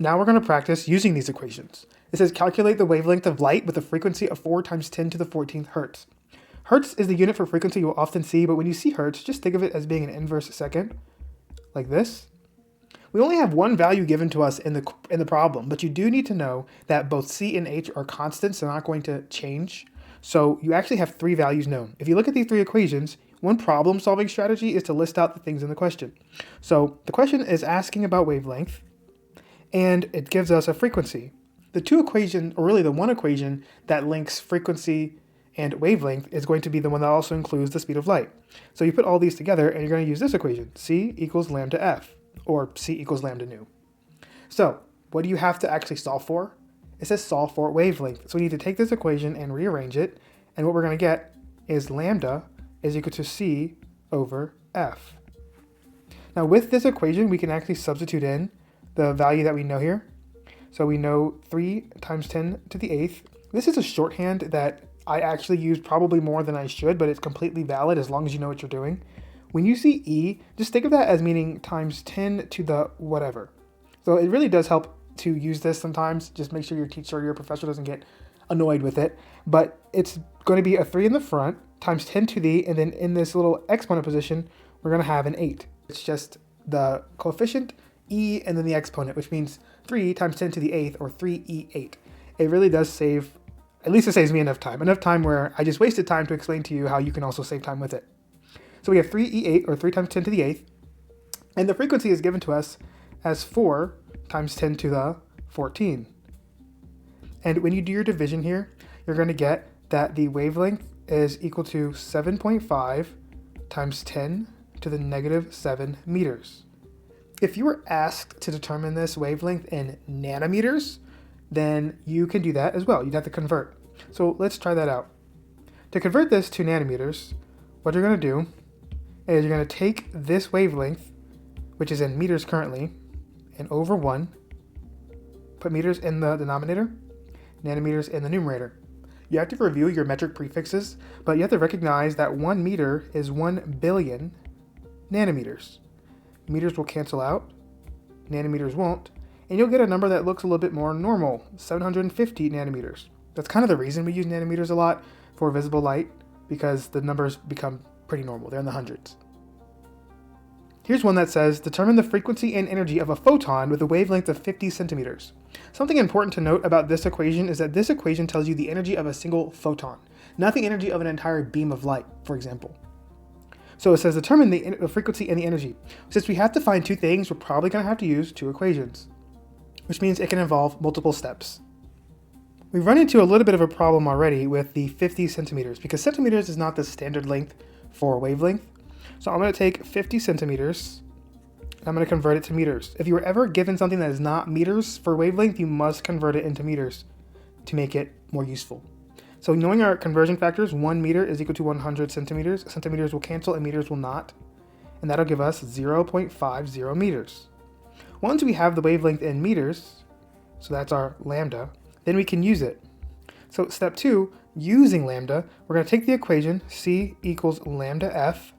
Now we're going to practice using these equations. It says calculate the wavelength of light with a frequency of 4 times 10 to the 14th hertz. Hertz is the unit for frequency you'll often see, but when you see hertz, just think of it as being an inverse second, like this. We only have one value given to us in the problem, but you do need to know that both c and h are constants, they're not going to change. So you actually have three values known. If you look at these three equations, one problem-solving strategy is to list out the things in the question. So the question is asking about wavelength, and it gives us a frequency. The two equations, or really the one equation that links frequency and wavelength is going to be the one that also includes the speed of light. So you put all these together and you're going to use this equation, c equals lambda f, or c equals lambda nu. So what do you have to actually solve for? It says solve for wavelength. So we need to take this equation and rearrange it, and what we're going to get is lambda is equal to c over f. Now with this equation, we can actually substitute in the value that we know here. So we know 3 times 10 to the 8th. This is a shorthand that I actually use probably more than I should, but it's completely valid as long as you know what you're doing. When you see e, just think of that as meaning times 10 to the whatever. So it really does help to use this sometimes. Just make sure your teacher or your professor doesn't get annoyed with it. But it's going to be a 3 in the front times 10 to the, and then in this little exponent position, we're going to have an 8. It's just the coefficient e and then the exponent, which means 3 times 10 to the 8th, or 3e8. It really does save, at least it saves me enough time where I just wasted time to explain to you how you can also save time with it. So we have 3e8, or 3 times 10 to the 8th, and the frequency is given to us as 4 times 10 to the 14. And when you do your division here, you're going to get that the wavelength is equal to 7.5 times 10 to the negative 7 meters. If you were asked to determine this wavelength in nanometers, then you can do that as well. You'd have to convert. So let's try that out. To convert this to nanometers, what you're going to do is you're going to take this wavelength, which is in meters currently, and over 1, put meters in the denominator, nanometers in the numerator. You have to review your metric prefixes, but you have to recognize that 1 meter is 1 billion nanometers. Meters will cancel out, nanometers won't, and you'll get a number that looks a little bit more normal, 750 nanometers. That's kind of the reason we use nanometers a lot for visible light, because the numbers become pretty normal. They're in the hundreds. Here's one that says, determine the frequency and energy of a photon with a wavelength of 50 centimeters. Something important to note about this equation is that this equation tells you the energy of a single photon, not the energy of an entire beam of light, for example. So it says determine the frequency and the energy. Since we have to find two things, we're probably going to have to use two equations, which means it can involve multiple steps. We've run into a little bit of a problem already with the 50 centimeters, because centimeters is not the standard length for wavelength. So I'm going to take 50 centimeters, and I'm going to convert it to meters. If you were ever given something that is not meters for wavelength, you must convert it into meters to make it more useful. So knowing our conversion factors, 1 meter is equal to 100 centimeters. Centimeters will cancel and meters will not. And that'll give us 0.50 meters. Once we have the wavelength in meters, so that's our lambda, then we can use it. So step 2, using lambda, we're going to take the equation c equals lambda f.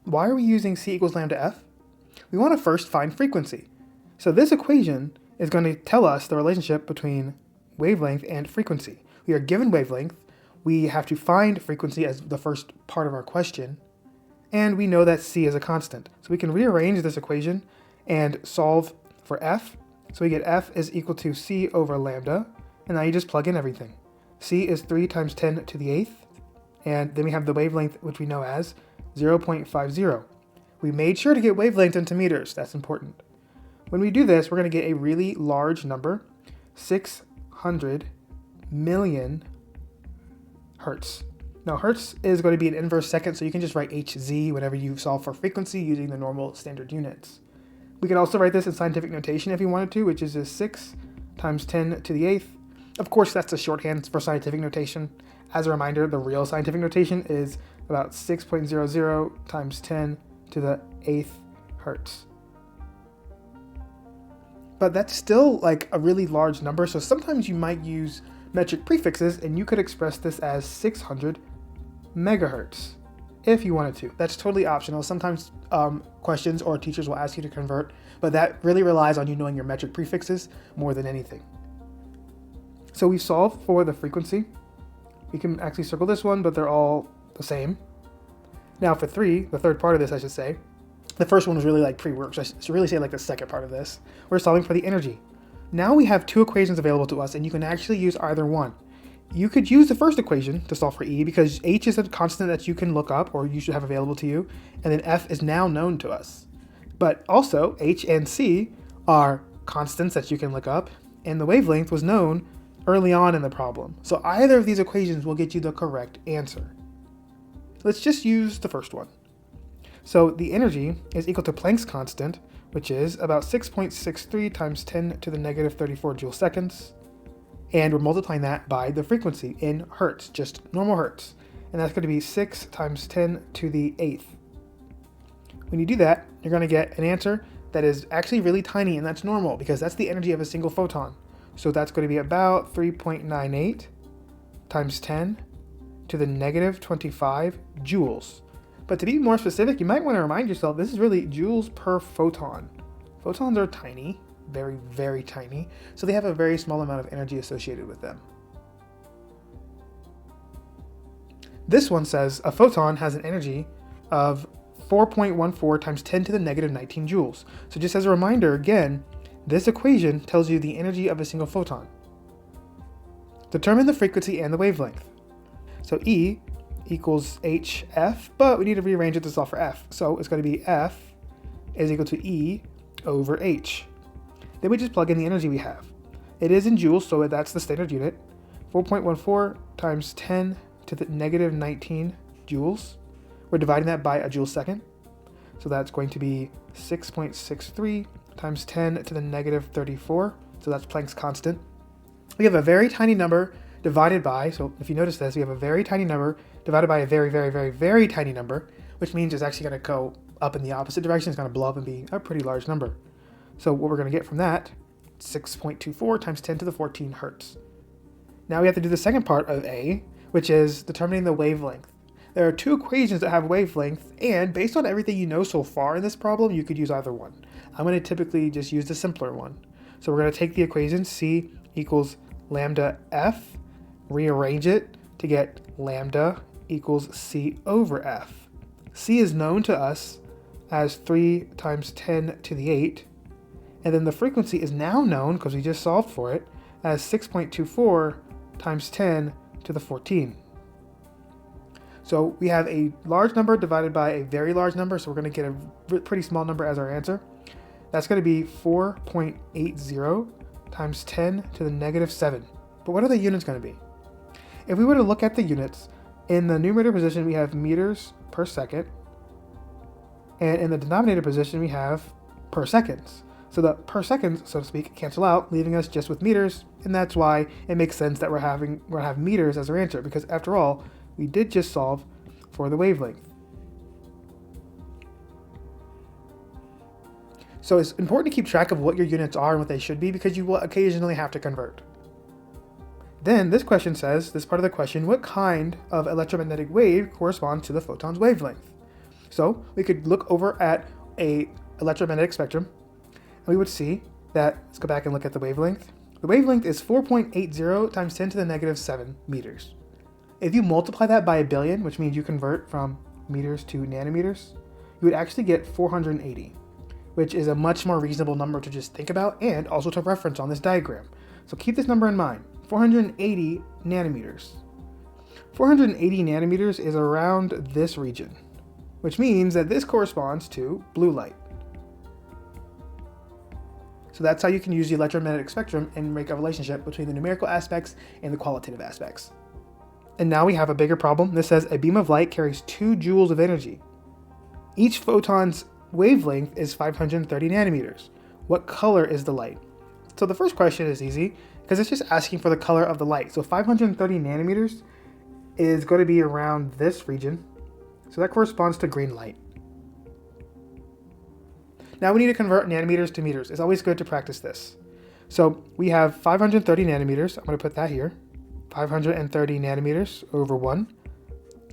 Why are we using c equals lambda f? We want to first find frequency. So this equation is going to tell us the relationship between wavelength and frequency. We are given wavelength, we have to find frequency as the first part of our question, and we know that c is a constant. So we can rearrange this equation and solve for f. So we get f is equal to c over lambda, and now you just plug in everything. C is 3 times 10 to the 8th, and then we have the wavelength, which we know as 0.50. We made sure to get wavelength into meters, that's important. When we do this, we're going to get a really large number, 600 million hertz. Now hertz is going to be an inverse second, so you can just write Hz whenever you solve for frequency using the normal standard units. We can also write this in scientific notation if you wanted to, which is 6 times 10 to the 8th. Of course, that's a shorthand for scientific notation. As a reminder, the real scientific notation is about 6.00 times 10 to the 8th hertz. But that's still like a really large number, so sometimes you might use metric prefixes, and you could express this as 600 megahertz. if you wanted to. That's totally optional. Sometimes questions or teachers will ask you to convert, but that really relies on you knowing your metric prefixes more than anything. So we solved for the frequency. We can actually circle this one, but they're all the same. Now for 3, the third part of this, I should say, the first one was really like pre-work, so I should really say like the second part of this. We're solving for the energy. Now we have 2 equations available to us, and you can actually use either one. You could use the first equation to solve for E because H is a constant that you can look up or you should have available to you, and then F is now known to us. But also H and C are constants that you can look up, and the wavelength was known early on in the problem. So either of these equations will get you the correct answer. Let's just use the first one. So the energy is equal to Planck's constant, which is about 6.63 times 10 to the negative 34 joule seconds. And we're multiplying that by the frequency in hertz, just normal hertz. And that's going to be 6 times 10 to the 8th. When you do that, you're going to get an answer that is actually really tiny, and that's normal because that's the energy of a single photon. So that's going to be about 3.98 times 10 to the negative 25 joules. But to be more specific, you might want to remind yourself this is really joules per photon. Photons are tiny, very, very tiny, so they have a very small amount of energy associated with them. This one says a photon has an energy of 4.14 times 10 to the negative 19 joules. So just as a reminder, again, this equation tells you the energy of a single photon. Determine the frequency and the wavelength. So E equals HF, but we need to rearrange it to solve for F. So it's going to be F is equal to E over H. Then we just plug in the energy we have. It is in joules, so that's the standard unit. 4.14 times 10 to the negative 19 joules. We're dividing that by a joule second. So that's going to be 6.63 times 10 to the negative 34. So that's Planck's constant. We have a very tiny number divided by, so if you notice this, we have a very tiny number divided by a very, very, very, very tiny number, which means it's actually going to go up in the opposite direction. It's going to blow up and be a pretty large number. So what we're going to get from that, 6.24 times 10 to the 14 hertz. Now we have to do the second part of A, which is determining the wavelength. There are 2 equations that have wavelength, and based on everything you know so far in this problem, you could use either one. I'm going to typically just use the simpler one. So we're going to take the equation C equals lambda F, rearrange it to get lambda equals C over F. C is known to us as 3 times 10 to the 8, and then the frequency is now known, because we just solved for it, as 6.24 times 10 to the 14. So we have a large number divided by a very large number, so we're going to get a pretty small number as our answer. That's going to be 4.80 times 10 to the negative 7. But what are the units going to be? If we were to look at the units, in the numerator position we have meters per second, and in the denominator position we have per seconds. So the per seconds, so to speak, cancel out, leaving us just with meters, and that's why it makes sense that we're going to have meters as our answer, because after all, we did just solve for the wavelength. So it's important to keep track of what your units are and what they should be, because you will occasionally have to convert. Then this question says, this part of the question, what kind of electromagnetic wave corresponds to the photon's wavelength? So we could look over at a electromagnetic spectrum, and we would see that, let's go back and look at the wavelength. The wavelength is 4.80 times 10 to the negative 7 meters. If you multiply that by 1 billion, which means you convert from meters to nanometers, you would actually get 480, which is a much more reasonable number to just think about and also to reference on this diagram. So keep this number in mind, 480 nanometers. 480 nanometers is around this region, which means that this corresponds to blue light. So that's how you can use the electromagnetic spectrum and make a relationship between the numerical aspects and the qualitative aspects. And now we have a bigger problem. This says a beam of light carries 2 joules of energy. Each photon's wavelength is 530 nanometers. What color is the light? So the first question is easy because it's just asking for the color of the light. So 530 nanometers is going to be around this region. So that corresponds to green light. Now we need to convert nanometers to meters. It's always good to practice this. So we have 530 nanometers. I'm going to put that here. 530 nanometers over 1.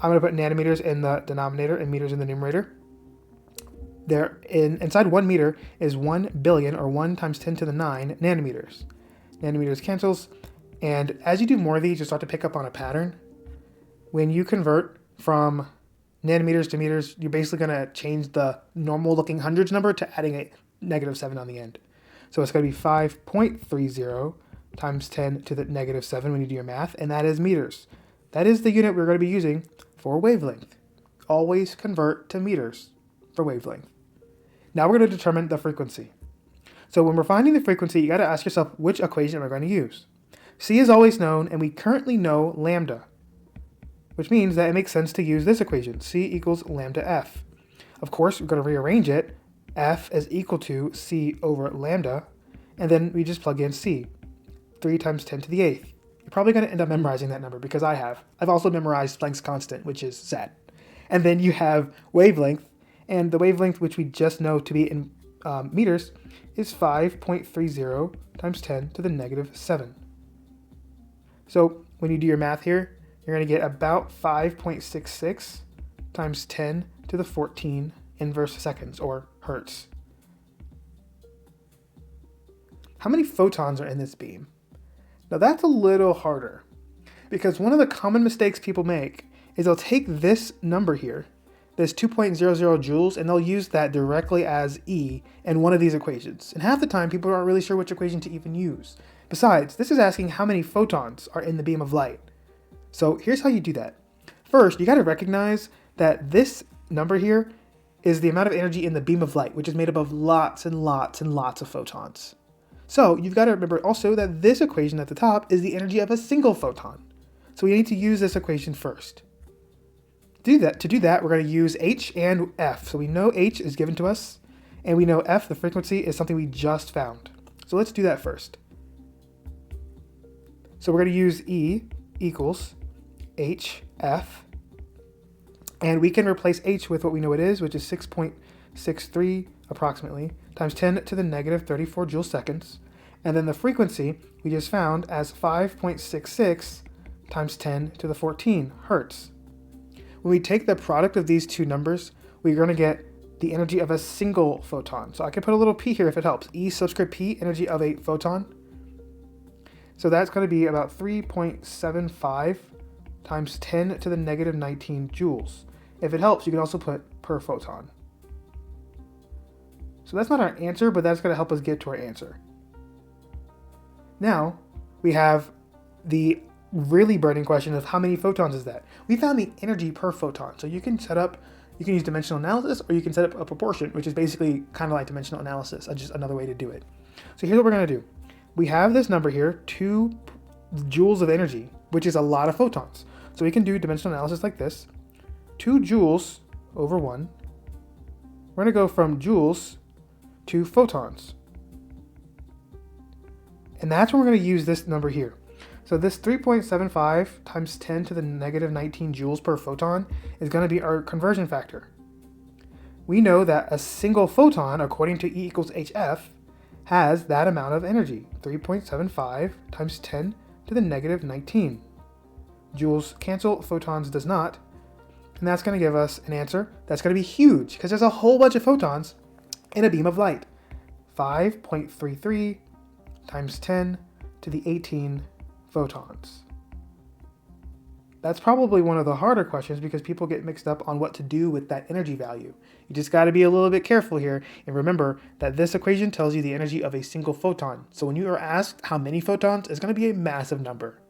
I'm going to put nanometers in the denominator and meters in the numerator. Inside 1 meter is 1 billion, or 1 times 10 to the 9 nanometers. Nanometers cancels, and as you do more of these, you'll start to pick up on a pattern. When you convert from nanometers to meters, you're basically going to change the normal looking hundreds number to adding a -7 on the end. So it's going to be 5.30 times 10 to the -7 when you do your math, and that is meters. That is the unit we're going to be using for wavelength. Always convert to meters for wavelength. Now we're going to determine the frequency. So when we're finding the frequency, you got to ask yourself which equation we're going to use. C is always known, and we currently know lambda, which means that it makes sense to use this equation, C equals lambda F. Of course, we're going to rearrange it. F is equal to C over lambda, and then we just plug in C, 3 times 10 to the 8th. You're probably going to end up memorizing that number because I have. I've also memorized Planck's constant, which is Z. And then you have wavelength, and the wavelength, which we just know to be in meters, is 5.30 times 10 to the -7. So when you do your math here, you're going to get about 5.66 times 10 to the 14 inverse seconds, or hertz. How many photons are in this beam? Now that's a little harder, because one of the common mistakes people make is they'll take this number here, this 2.00 joules, and they'll use that directly as E in one of these equations. And half the time, people aren't really sure which equation to even use. Besides, this is asking how many photons are in the beam of light. So here's how you do that. First, you got to recognize that this number here is the amount of energy in the beam of light, which is made up of lots and lots and lots of photons. So you've got to remember also that this equation at the top is the energy of a single photon. So we need to use this equation first. To do that, we're going to use H and F. So we know H is given to us, and we know F, the frequency, is something we just found. So let's do that first. So we're going to use E equals HF, and we can replace H with what we know it is, which is 6.63 approximately, times 10 to the -34 joule seconds. And then the frequency we just found as 5.66 times 10 to the 14 hertz. When we take the product of these two numbers, we're going to get the energy of a single photon. So I can put a little p here if it helps. E subscript p, energy of a photon. So that's going to be about 3.75 times 10 to the -19 joules. If it helps, you can also put per photon. So that's not our answer, but that's going to help us get to our answer. Now, we have the really burning question of how many photons is that? We found the energy per photon. So you can use dimensional analysis, or you can set up a proportion, which is basically kind of like dimensional analysis, just another way to do it. So here's what we're going to do. We have this number here, 2 joules of energy, which is a lot of photons. So we can do dimensional analysis like this. 2 joules over 1. We're going to go from joules to photons. And that's when we're going to use this number here. So this 3.75 times 10 to the -19 joules per photon is going to be our conversion factor. We know that a single photon, according to E equals HF, has that amount of energy, 3.75 times 10 to the -19. Joules cancel, photons does not, and that's going to give us an answer that's going to be huge, because there's a whole bunch of photons in a beam of light. 5.33 times 10 to the 18 photons. That's probably one of the harder questions because people get mixed up on what to do with that energy value. You just got to be a little bit careful here and remember that this equation tells you the energy of a single photon. So when you are asked how many photons, it's going to be a massive number.